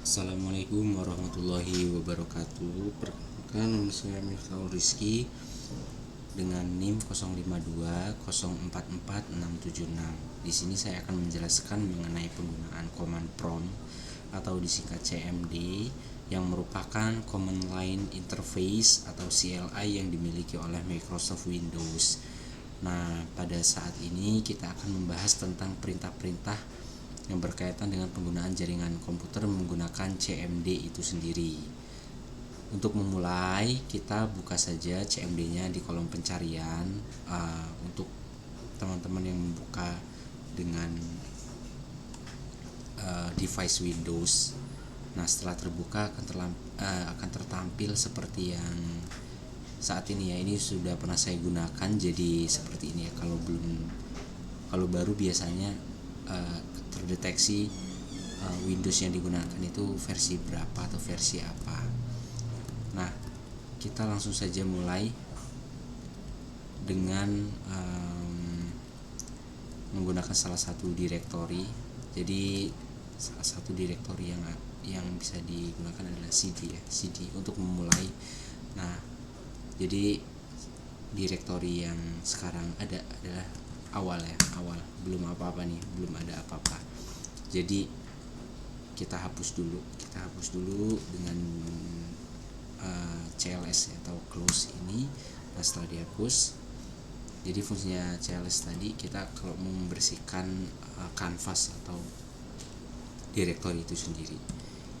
Assalamualaikum warahmatullahi wabarakatuh. Perkenalkan, nama saya Miftahul Rizky dengan NIM 0520444676. Di sini saya akan menjelaskan mengenai penggunaan command prompt atau disingkat CMD yang merupakan Command Line Interface atau CLI yang dimiliki oleh Microsoft Windows. Nah, pada saat ini kita akan membahas tentang perintah-perintah yang berkaitan dengan penggunaan jaringan komputer menggunakan CMD itu sendiri. Untuk memulai, kita buka saja CMD-nya di kolom pencarian. Untuk teman-teman yang membuka dengan device Windows, nah setelah terbuka akan tertampil seperti yang saat ini ya. Ini sudah pernah saya gunakan, jadi seperti ini ya. Kalau baru biasanya terdeteksi Windows yang digunakan itu versi berapa atau versi apa. Nah, kita langsung saja mulai dengan menggunakan salah satu direktori. Jadi salah satu direktori yang bisa digunakan adalah CD ya, CD untuk memulai. Nah, jadi direktori yang sekarang ada adalah awal, belum apa-apa nih, belum ada apa-apa. Jadi kita hapus dulu dengan CLS atau close ini. Nah, setelah dihapus, jadi fungsinya CLS tadi, kita kalau mau membersihkan canvas atau direktori itu sendiri,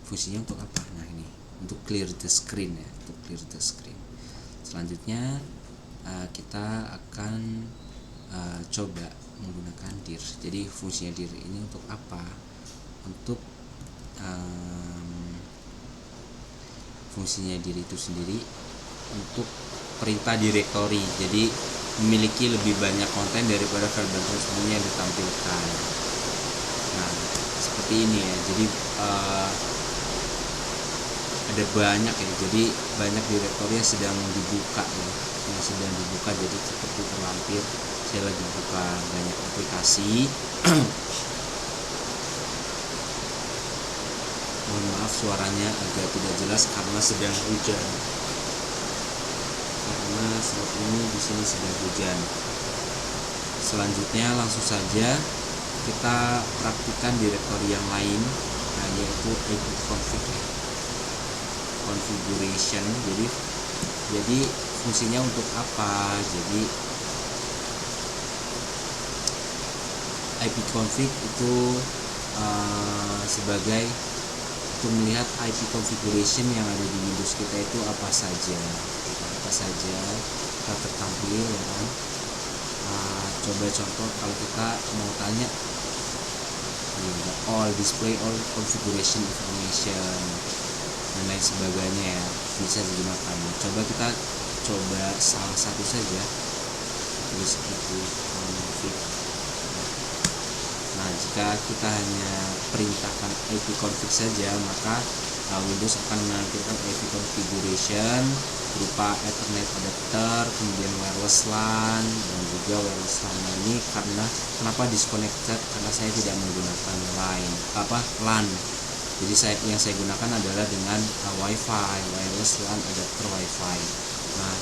fungsinya untuk apa? Nah, ini untuk clear the screen ya, untuk clear the screen. Selanjutnya kita akan coba menggunakan dir. Jadi fungsinya dir ini untuk apa? Untuk fungsinya dir itu sendiri untuk perintah direktori. Jadi memiliki lebih banyak konten daripada verbal responnya yang ditampilkan. Nah, seperti ini ya. Jadi ada banyak ya. Jadi banyak direktori yang sedang dibuka ya. Jadi seperti terlampir saya lagi buka banyak aplikasi. Mohon maaf suaranya agak tidak jelas karena sedang hujan. Karena saat ini di sini sedang hujan. Selanjutnya langsung saja kita praktikkan direktori yang lain, yaitu configuration. Jadi fungsinya untuk apa? Jadi ipconfig itu sebagai untuk melihat IP configuration yang ada di Windows kita itu apa saja kita tertampil ya kan. Coba contoh, kalau kita mau tanya all display all configuration information dan lain sebagainya ya, bisa digunakan. Kita coba salah satu saja, tulis itu config. Nah, jika kita hanya perintahkan ipconfig saja, maka Windows akan menampilkan IP configuration berupa Ethernet adapter, kemudian wireless LAN, dan juga wireless LAN ini kenapa disconnected? Karena saya tidak menggunakan LAN. Jadi yang saya gunakan adalah dengan WiFi, wireless LAN adapter WiFi. Nah,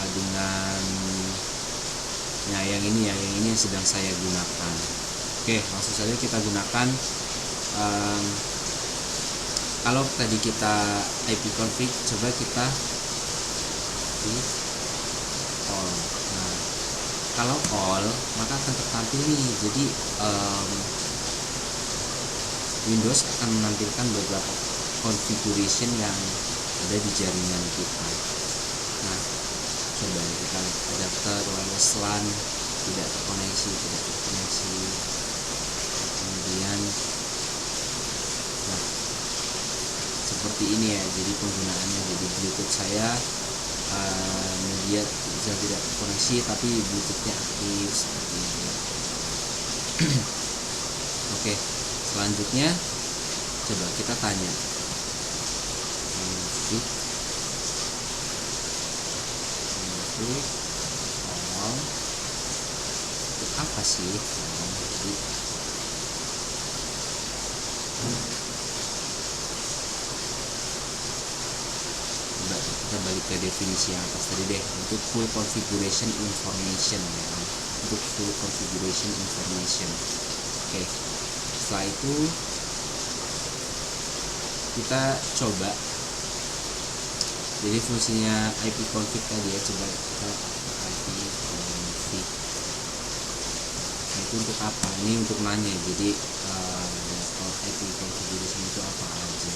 dengan yang ini yang sedang saya gunakan. Oke, langsung saja kita gunakan. Kalau tadi kita ipconfig, coba kita di all. Nah, kalau all maka akan tertampil nih. Jadi Windows akan menampilkan beberapa configuration yang ada di jaringan kita. Nah, coba kita adapter wireless LAN tidak terkoneksi. Kemudian seperti ini ya, jadi penggunaannya. Jadi Bluetooth saya media bisa tidak terkoneksi tapi Bluetoothnya aktif seperti ini. Oke, selanjutnya coba kita tanya config itu apa sih? kembali ke definisi yang atas tadi deh, untuk full configuration information ya kan? Untuk full configuration information. Oke, setelah itu kita coba, jadi fungsinya ipconfig tadi ya, coba kita ipconfig. Nah, itu untuk apa? Ini untuk nanya, jadi IP configuration itu apa aja.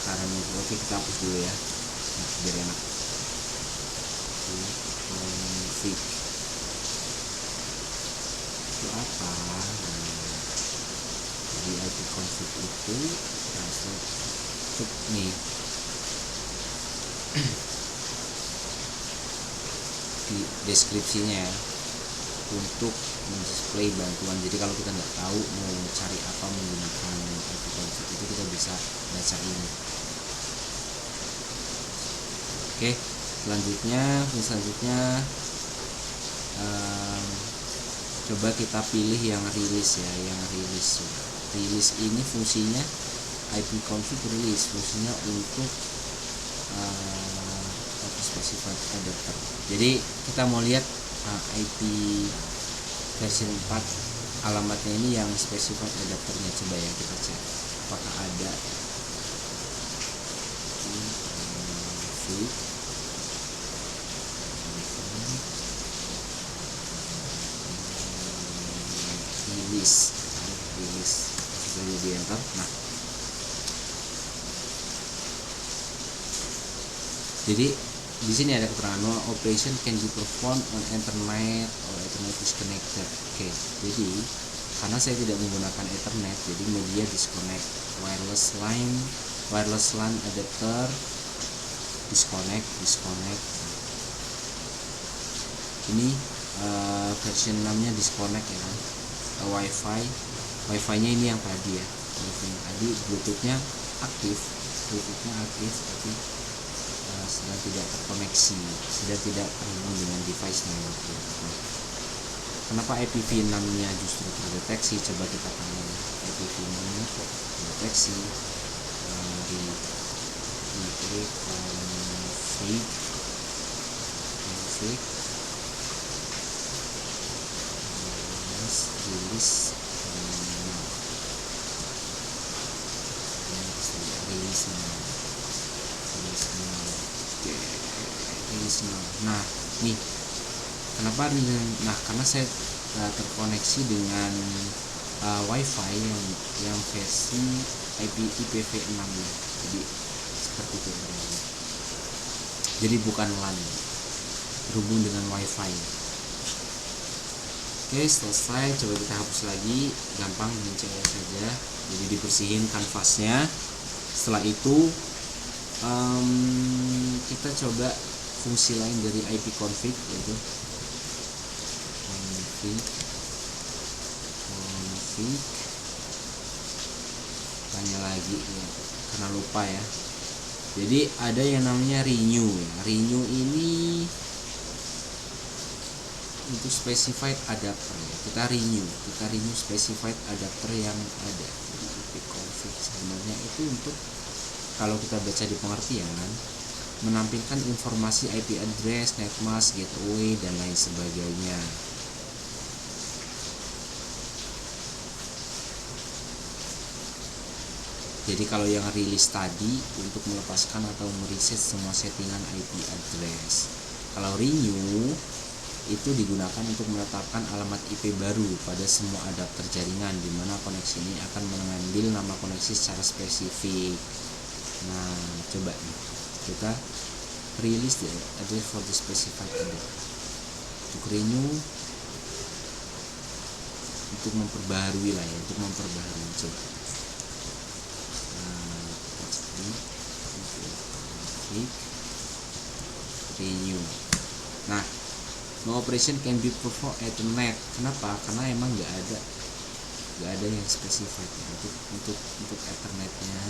Karena oke, kita hapus dulu ya, nah, biar enak. Config itu apa? Jadi IP config itu untuk nih di deskripsinya ya, untuk mendisplay bantuan. Jadi kalau kita nggak tahu mau cari apa menggunakan IP config itu, kita bisa baca ini. Oke, selanjutnya coba kita pilih yang rilis ya, yang rilis. Rilis ini fungsinya ipconfig release, fungsinya untuk specified adapter. Jadi kita mau lihat IP versi 4 alamatnya ini yang specified adapternya. Coba ya kita cek apakah ada. Rilis bisa di enter. Nah, jadi di sini ada keterangan no operation can be performed on internet or ethernet disconnected. Oke, jadi karena saya tidak menggunakan ethernet, jadi media disconnect, wireless LAN adapter disconnect. Ini version 6 nya disconnect ya kan. Wi-Fi nya ini yang tadi ya, tadi Bluetooth-nya aktif tapi sedang tidak terkoneksi, sedang tidak terhubung dengan device nya. Kenapa IPv6 nya justru terdeteksi? Coba kita tanya IPv6 nya kok terdeteksi dari config rilis Nah, nih kenapa nih? Nah, karena saya terkoneksi dengan Wi-Fi yang versi IPv6 ya. Jadi seperti itu. Jadi bukan LAN, terhubung dengan Wi-Fi. Oke, selesai. Coba kita hapus lagi, gampang, dicek saja. Jadi dibersihin kanvasnya. Setelah itu kita coba fungsi lain dari ipconfig, yaitu config tanya lagi ya, karena lupa ya. Jadi ada yang namanya renew ya. Renew ini untuk specified adapter ya. Kita renew specified adapter yang ada di ipconfig. Sebenarnya itu untuk, kalau kita baca di pengertian, menampilkan informasi IP address, netmask, gateway, dan lain sebagainya. Jadi kalau yang rilis tadi untuk melepaskan atau mereset semua settingan IP address. Kalau renew itu digunakan untuk menetapkan alamat IP baru pada semua adapter jaringan, di mana koneksi ini akan mengambil nama koneksi secara spesifik. Nah, coba nih kita release the address for the specified adapter. Untuk renew, untuk memperbaharui lah ya, untuk memperbaharui. Coba renew. Nah, no operation can be performed ethernet. Kenapa? Karena emang nggak ada yang spesified ya. Untuk ethernetnya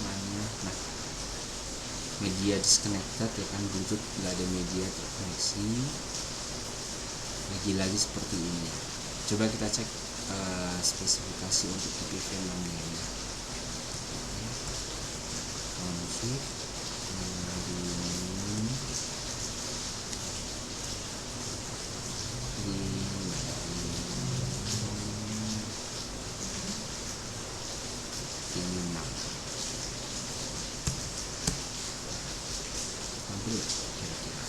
mana? Nah, media disconnected ya kan, Bluetooth nggak ada media terkoneksi. Lagi seperti ini. Coba kita cek spesifikasi untuk IPv6 nya. Config tampil kira-kira.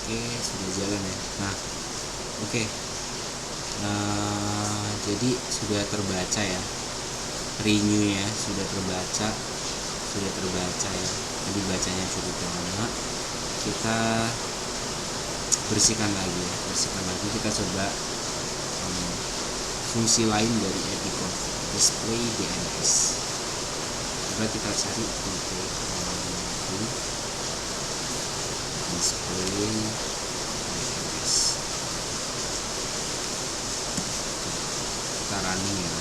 Oke, sudah jalan ya. Nah, oke. Jadi sudah terbaca ya, renew ya, sudah terbaca ya. Jadi bacanya cukup lama. Kita bersihkan lagi. Kita coba fungsi lain dari ipconfig, display DNS. Coba kita cari untuk display DNS. Kita running ya.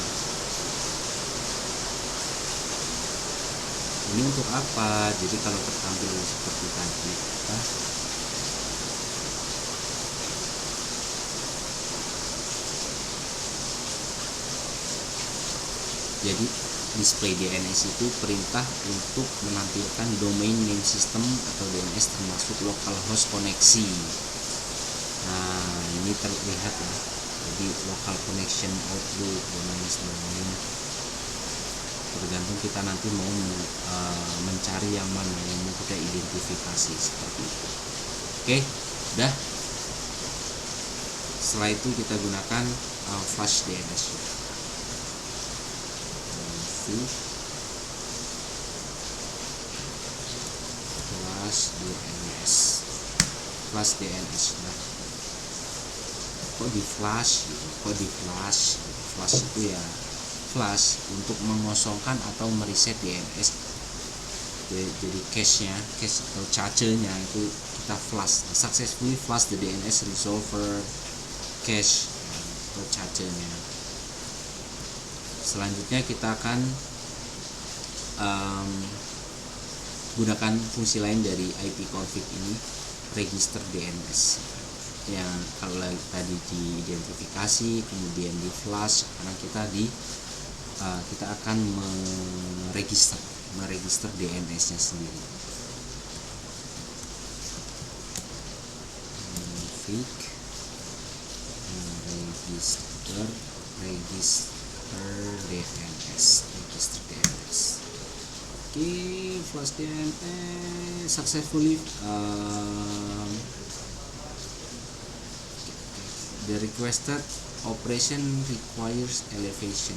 Ini untuk apa? Jadi kalau tertampil seperti tadi, jadi display DNS itu perintah untuk menampilkan domain name system atau DNS termasuk localhost koneksi. Nah, ini terlihat ya. Jadi local connection outlook dan lain sebagainya. Tergantung kita nanti mau mencari yang mana yang mau kita identifikasi seperti itu. Oke, udah. Setelah itu kita gunakan flash DNS. Flash DNS. Nah, kok di flash itu ya flash untuk mengosongkan atau mereset DNS. Jadi cache atau cache-nya itu kita flash. Successfully flash the DNS resolver cache atau cache-nya. Selanjutnya kita akan gunakan fungsi lain dari ipconfig ini, register DNS. Yang kalau tadi diidentifikasi, kemudian di flash, sekarang kita akan meregister DNS-nya sendiri. Config register DNS. Okay, flash DNS successfully. The requested operation requires elevation.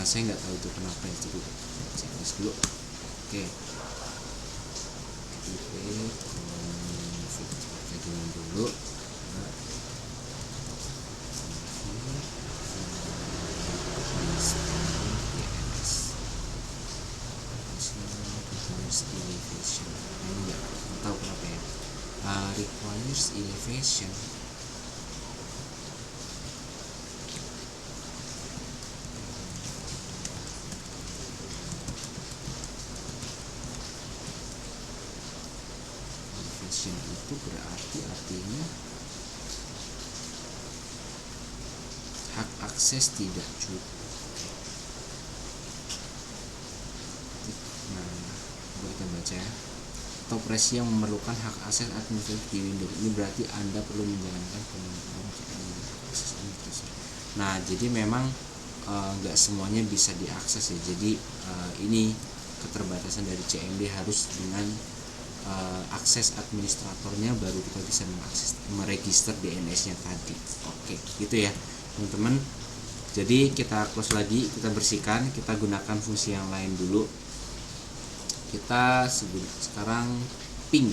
Saya nggak tahu itu kenapa itu, cek dulu. Oke, kita dulu. Elevation. Ini nggak tahu kenapa ya. Requires elevation. Elevation itu berarti artinya hak akses tidak cukup. Nah, kita baca ya. Operasi yang memerlukan hak akses administratif di Windows ini berarti Anda perlu menjalankan Nah, jadi memang nggak semuanya bisa diakses ya. Jadi ini keterbatasan dari CMD, harus dengan akses administratornya baru kita bisa mengakses, meregister DNS-nya tadi. Oke, gitu ya teman-teman. Jadi kita close lagi, kita bersihkan, kita gunakan fungsi yang lain dulu. Kita sekarang ping.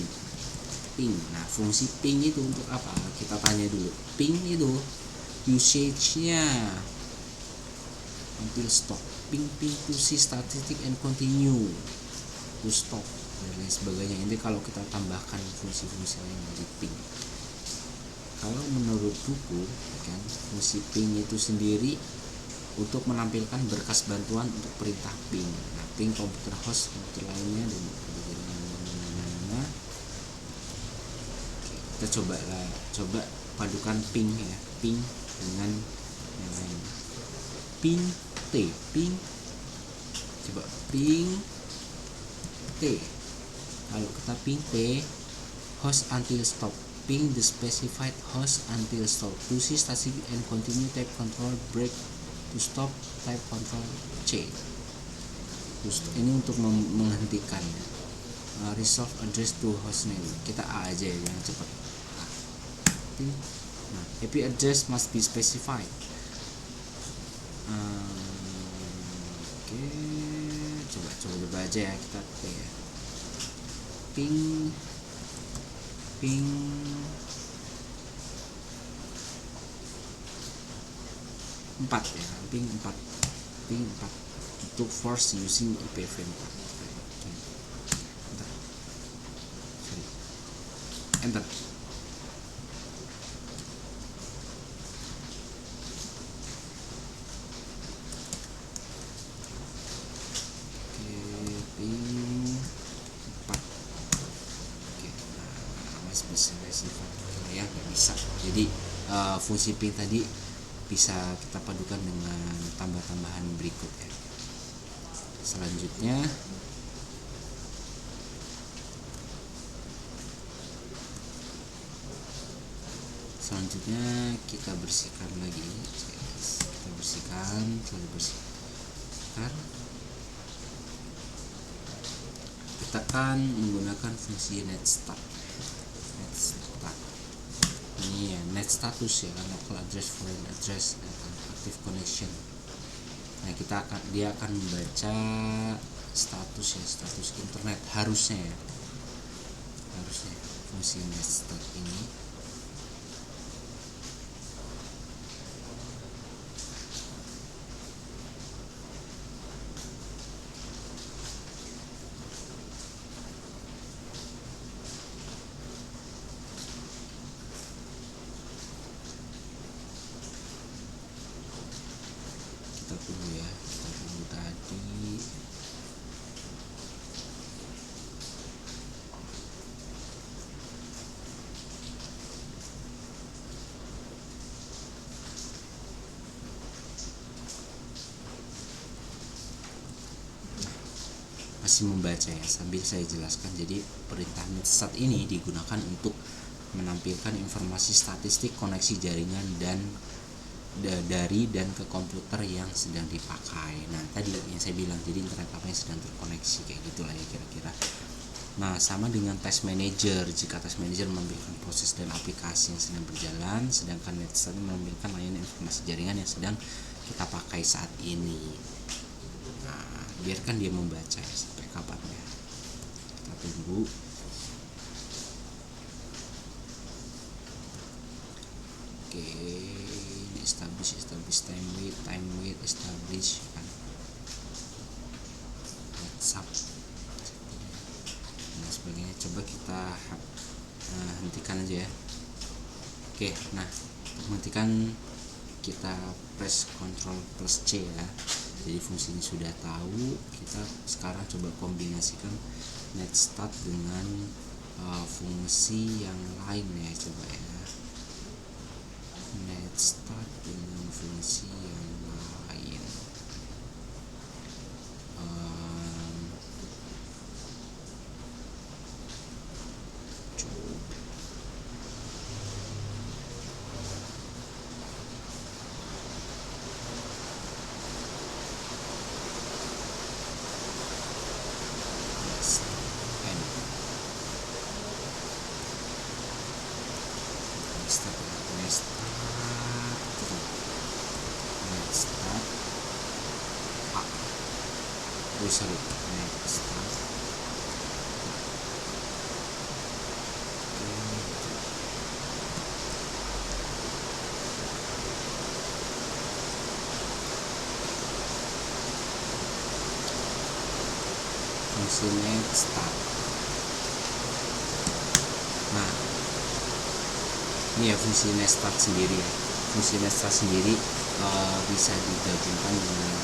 Nah, fungsi ping itu untuk apa? Kita tanya dulu. Ping itu usage-nya until stop. Ping to see statistic and continue to stop dan lain sebagainya. Ini kalau kita tambahkan fungsi-fungsi lain dari ping. Kalau menurut buku kan, fungsi ping itu sendiri untuk menampilkan berkas bantuan untuk perintah ping. Nah, ping komputer host, komputer lainnya, dan kita coba padukan ping ya, ping dengan yang lain. Ping coba ping T. Kalau kita ping T, host until stop, ping the specified host until stop, to see static and continue, type control break to stop, type control C. Ini untuk menghentikan. Resolve address to hostname, kita A aja ya, yang cepat. Nah, IP address must be specified. Oke, coba aja ya, kita ya. Ping 4 ya, ping 4 untuk force using IPv4. Enter. Ya nggak bisa. Jadi fungsi ping tadi bisa kita padukan dengan tambah-tambahan berikut ya. Selanjutnya kita bersihkan lagi. Kita akan menggunakan fungsi netstat. Ini ya, net status ya, local address, foreign address, active connection. Nah, dia akan membaca status internet, harusnya fungsi netstat ini. Kita tunggu tadi. Masih membaca ya, sambil saya jelaskan. Jadi perintah netstat ini digunakan untuk menampilkan informasi statistik koneksi jaringan dan dari dan ke komputer yang sedang dipakai. Nah, tadi yang saya bilang, jadi internet apa yang sedang terkoneksi, kayak gitulah ya kira-kira. Nah, sama dengan task manager. Jika task manager menampilkan proses dan aplikasi yang sedang berjalan, sedangkan netstack menampilkan layanan informasi jaringan yang sedang kita pakai saat ini. Nah, biarkan dia membaca ya, sampai kapan ya. Kita tunggu. Oke, establish time wait establish kan. WhatsApp dan sebagainya. Coba kita hentikan aja ya. Oke, nah untuk menghentikan kita press Ctrl plus C ya. Jadi fungsinya sudah tahu. Kita sekarang coba kombinasikan netstart dengan fungsi yang lain ya, coba ya. Netstart dengan fungsi yang lain. Fungsi netstart. Nah, ini ya fungsi netstart sendiri ya. Fungsi netstart sendiri bisa digabungkan dengan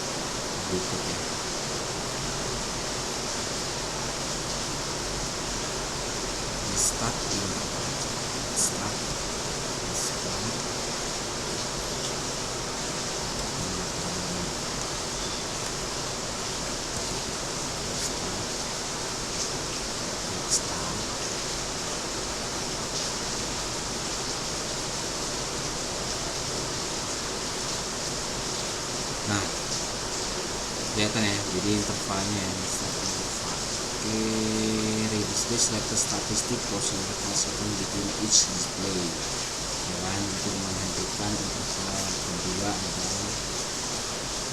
berikut ya. Start Nah, kelihatan ya, jadi intervalnya ya, Oke, register select statistik prosedur second between each display. Dan untuk menentukan interval kedua adalah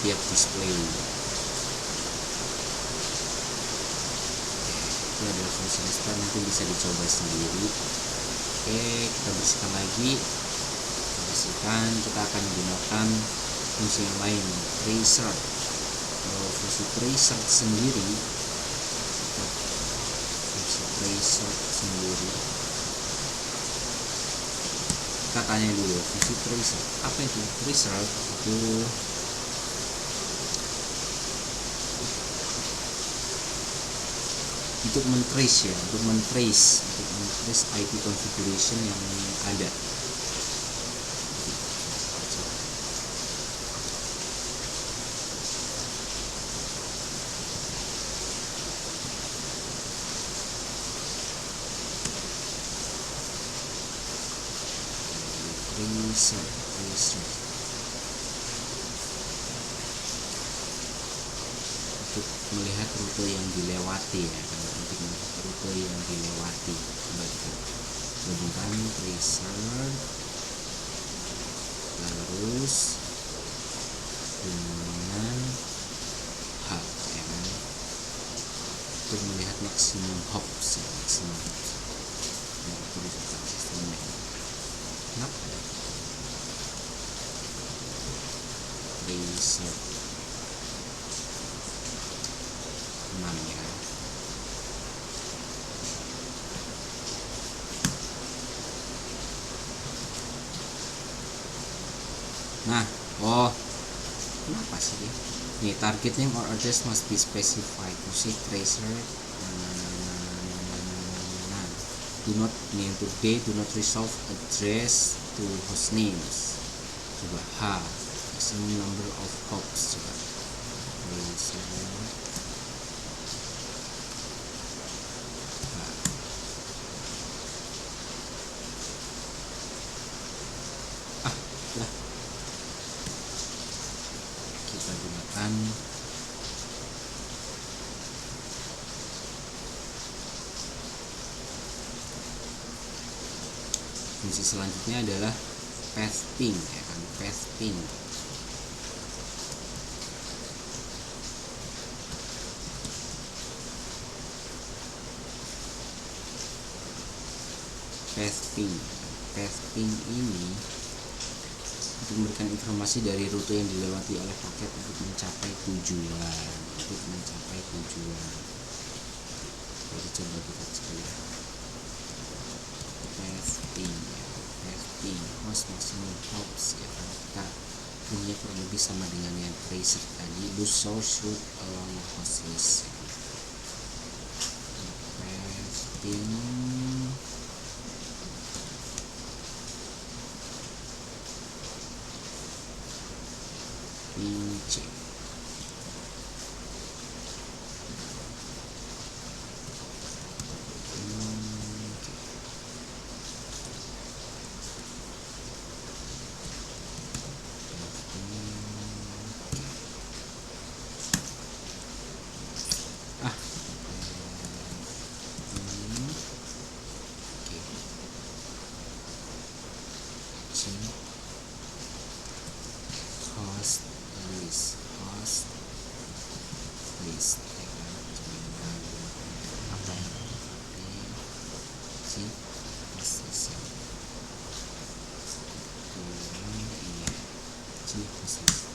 tiap display. Itu adalah fungsi nestar, nanti bisa dicoba sendiri. Oke, kita bersihkan lagi. Kita akan gunakan fungsi yang lain, tracer. Kalau fungsi tracer sendiri, kita tanya dulu fungsi tracer apa itu. Tracer itu untuk men-trace ya, untuk men-trace IP configuration yang ada. Tracer untuk melihat rute yang dilewati ya, untuk melihat rute yang dilewati. Coba kita gabungkan tracer terus dengan hub ya kan, untuk melihat maksimum hops ya, maksimum hops. Nah, itu bisa sistemnya. Nah, tracer 6 ya. Nah, kenapa sih dia? Nih, target name or address must be specified. Musik tracer. Do not name today, do not resolve address to host names. Coba maximum number of hops. Coba tracer gunakan fungsi selanjutnya adalah pathing, ya kan, pathing. Pathing ini untuk memberikan informasi dari rute yang dilewati oleh paket untuk mencapai tujuan. Jadi coba kita cek ya. Pathing host maximum hops, ya kan, kita punya kurang lebih sama dengan yang tracer tadi, do source route along host list. Pathing C. Host list, ya kan, apa ya, si host list, iya, si host list.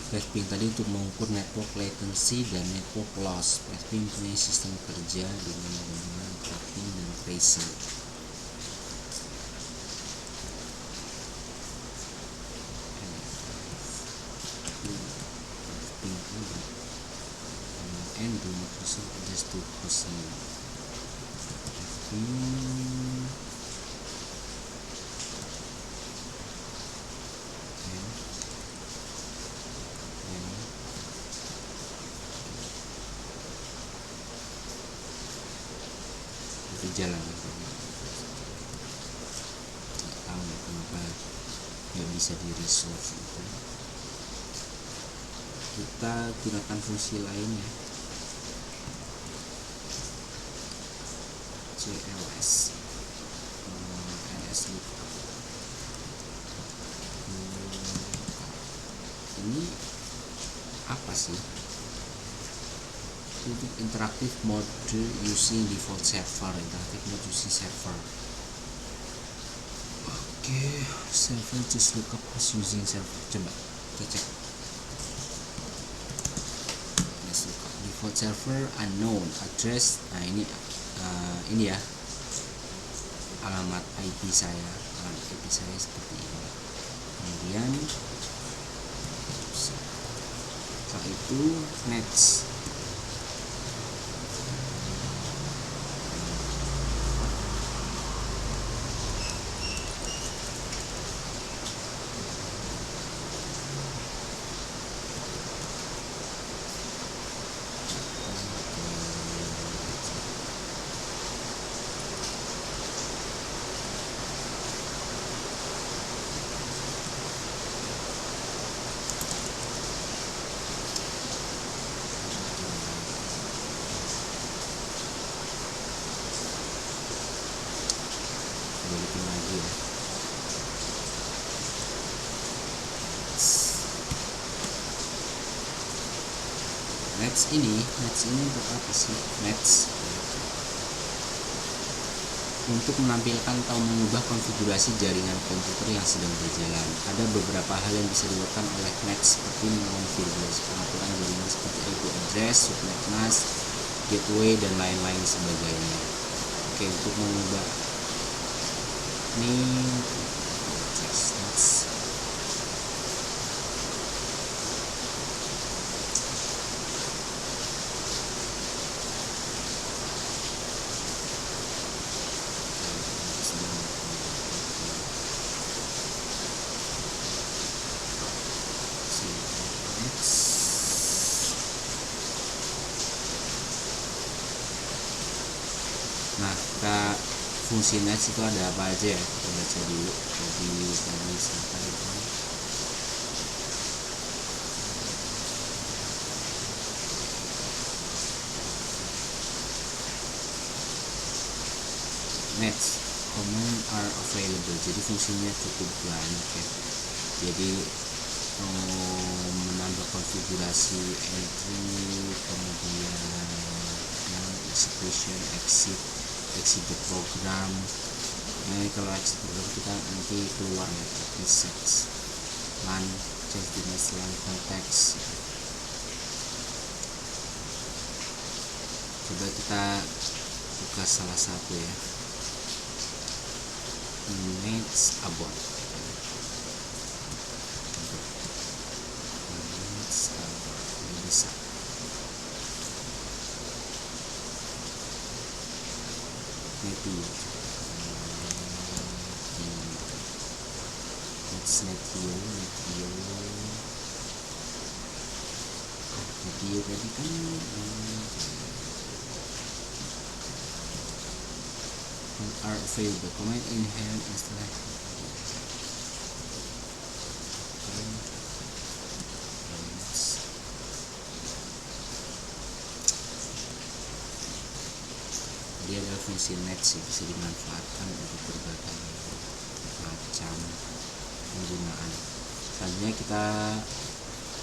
Pathing tadi untuk mengukur network latency dan network loss. Pathing punya sistem kerja dengan menggunakan tracking dan tracing. And do not resort just to crossing. Jalan nggak tahu ya kenapa nggak bisa di resolve itu. Kita gunakan fungsi lain ya, CLS ls lookup. Ini apa sih? Untuk interactive mode using default server, server. Oke, server just lookup as using server. Coba kita cek. Let's lookup default server unknown address. Nah ini ya alamat IP saya. Alamat IP saya seperti ini. Kemudian setelah itu next. Balikin lagi ya. Nets ini untuk apa sih? Nets untuk menampilkan atau mengubah konfigurasi jaringan komputer yang sedang berjalan. Ada beberapa hal yang bisa dilakukan oleh Nets seperti mengonfigurasi pengaturan jaringan seperti IP address, subnet mask, gateway dan lain-lain sebagainya. Oke, untuk mengubah ini fungsi nets itu ada apa aja ya, kita baca dulu. Jadi tadi sampai nets command are available, jadi fungsinya cukup banyak ya. Jadi menambah konfigurasi entry, kemudian execution, exit the program. Nah ini kalau exit program kita nanti keluar ya, presets LAN, change device LAN context. Coba kita buka salah satu ya, nets abort. Ini bisa. Netio. Netio tadi kan are available. Command inherent installation. Dia adalah fungsi net sih, bisa dimanfaatkan untuk berbagai macam penggunaan. Selanjutnya kita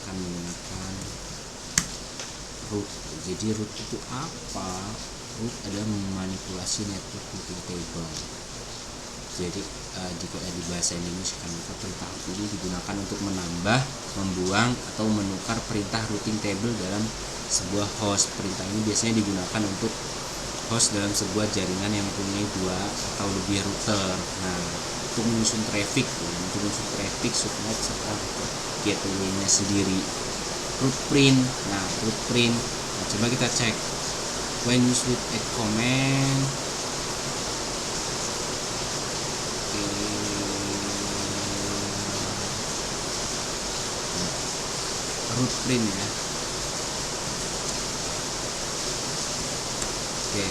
akan menggunakan root. Jadi root itu apa? Root adalah memanipulasi network routing table. Jadi jika di bahasa Indonesia kan maka perintah root ini digunakan untuk menambah, membuang, atau menukar perintah routing table dalam sebuah host. Perintah ini biasanya digunakan untuk host dalam sebuah jaringan yang mempunyai 2 atau lebih router. Nah, untuk menyusun traffic, subnet serta gateway-nya sendiri. Root print. Nah, root print. Nah, coba kita cek. When used with a command, root print ya.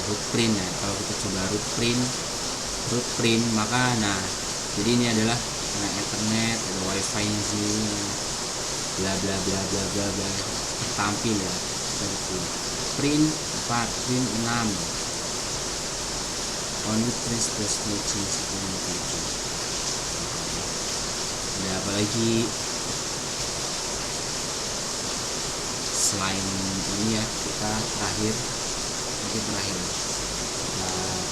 Root print ya. Kalau kita coba root print maka nah jadi ini adalah Ethernet, ada WiFi nya sini, bla bla bla bla bla bla tertampil ya. Print 4, print 6. Only print plus matching sequence. Ada apa lagi selain ini ya? Kita terakhir kita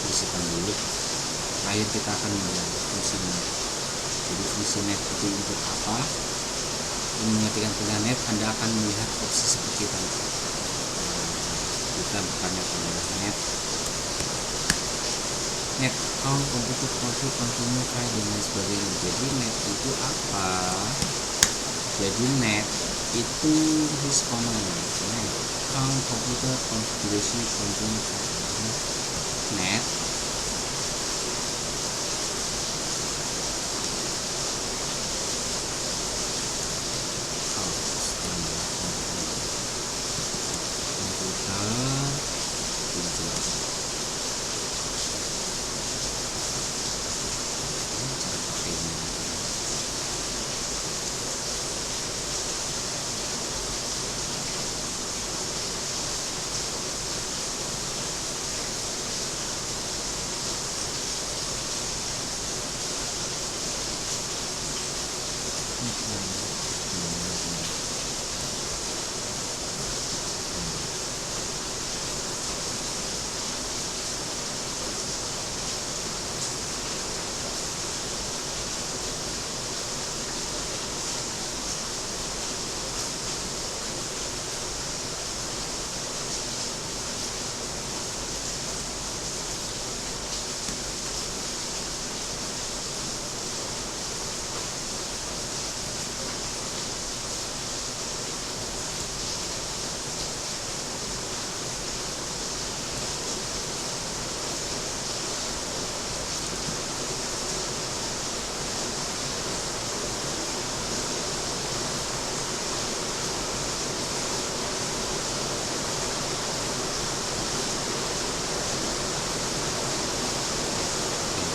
tuliskan dulu. Terakhir kita akan melihat fungsi net. Jadi fungsi net itu untuk apa? Mengetikkan pilihan net, Anda akan melihat opsi seperti tadi. Kita bertanya pada net count, computer config, continue, try, dan lain sebagainya. Jadi net itu apa? Jadi net itu this command count, computer configuration, continue, net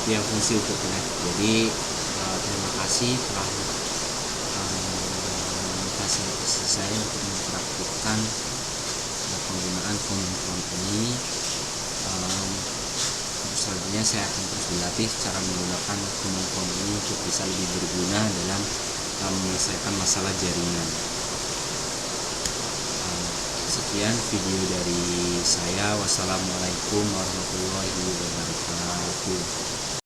ya fungsi untuk net. Jadi terima kasih telah memfasilitasi saya untuk mempraktikkan penggunaan command prompt ini. Selanjutnya saya akan terus berlatih cara menggunakan command prompt ini untuk bisa lebih berguna dalam menyelesaikan masalah jaringan. Sekian video dari saya. Wassalamualaikum warahmatullahi wabarakatuh.